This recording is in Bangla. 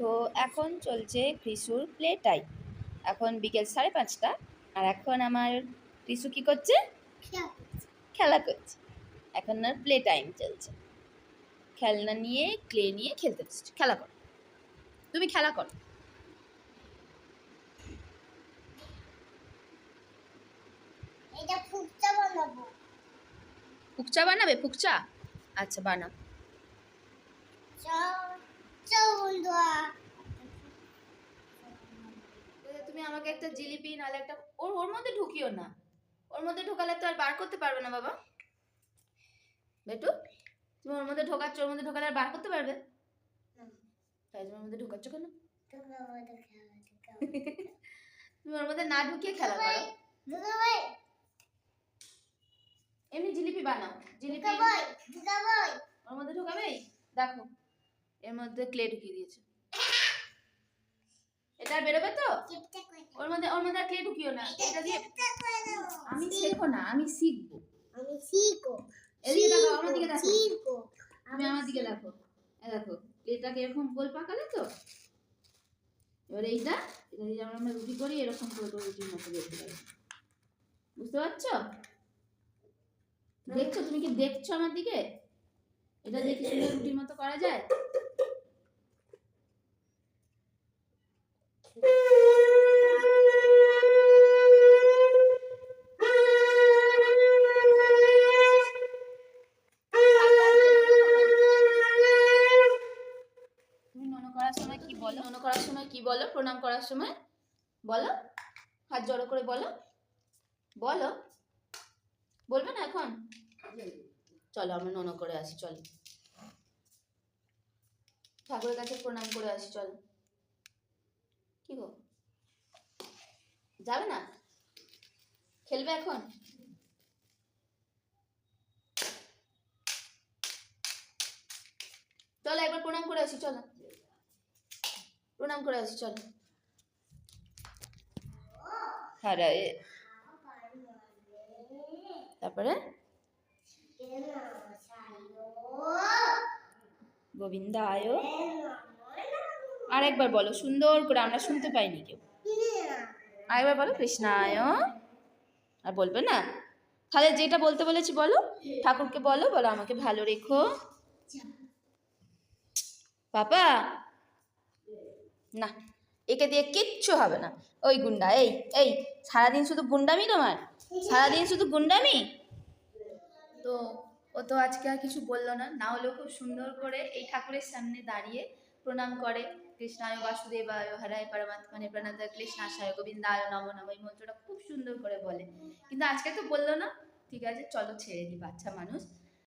তো এখন চলছে কৃষুর প্লে টাইম। এখন বিকেল 5:30, আর এখন আমার কৃষু কী করছে? খেলা করছে। এখন আর প্লে টাইম চলছে, খেলনা নিয়ে ক্লে নিয়ে খেলতে বসছে। খেলা করো, তুমি খেলা করো। ফুকচা বানাবে? ফুকচা, আচ্ছা বানাও। তুমি আমাকে একটা জিলিপি নাহলে একটা ওর মধ্যে ঢুকিও না, ওর মধ্যে ঢোকালে তো আর বার করতে পারবে না বাবা। বেটু, তুমি ওর মধ্যে ঢোকাচ্ছ, ওর মধ্যে ঢোকালে আর বার করতে পারবে? তাই তুমি ওর মধ্যে ঢোকাচ্ছ কেন? তুমি ওর মধ্যে না ঢুকিয়ে খেলা করো। এমনি জিলিপি বানাও, জিলিপি ওর মধ্যে ঢোকাবে। দেখো এর মধ্যে ক্লে ঢুকিয়ে দিয়েছে, এটা বেরোবে তো? ওর মধ্যে আর ক্লে ঢুকিও না, এটা দিয়ে আমি শেখো না, আমি শিখবো। এদিকে দেখো, আমার দিকে দেখো, তুমি আমার দিকে দেখো। দেখো এটাকে এরকম গোল পাকালে তো, এবার এটা দিয়ে আমরা রুটি করি, এরকম করে রুটির মতো দেখতে পারি। বুঝতে পারছো? দেখছো? তুমি কি দেখছো আমার দিকে? এটা দেখি রুটির মতো করা যায়। কি বলো প্রণাম করার সময়? বলো, হাত জড়ো করে বলো, বলো। বলবে না এখন? চলো আমরা নন করে আসি, চলো ঠাকুরের কাছে প্রণাম করে আসি, চলো। কি গো, যাবে না? খেলবে এখন? চলো একবার প্রণাম করে আসি, চলো প্রণাম করে আসি, চলো। হ্যাঁ, তারপরে গোবিন্দায়, আরেকবার বলো সুন্দর করে, আমরা শুনতে পাইনি কেউ। আরেকবার বলো কৃষ্ণায়। আর বলবে না? তাহলে যেটা বলতে বলেছি বলো, ঠাকুরকে বলো, বলো আমাকে ভালো রেখো পাপা। না, একে দিয়ে কিচ্ছু হবে না। ওই গুন্ডা, এই সারাদিন শুধু গুন্ডামি তোমার, সারাদিন শুধু গুন্ডামি। তো ও তো আজকে আর কিছু বললো না, না হলেও খুব সুন্দর করে এই ঠাকুরের সামনে দাঁড়িয়ে প্রণাম করে। কৃষ্ণায় বাসুদেবায় হরায় পরমাত্মনে প্রণত কৃষ্ণাশায় গোবিন্দায় নমো নমঃ, এই মন্ত্রটা খুব সুন্দর করে বলে। কিন্তু আজকে তো বললো না, ঠিক আছে চলো ছেড়ে দিই, বাচ্চা মানুষ।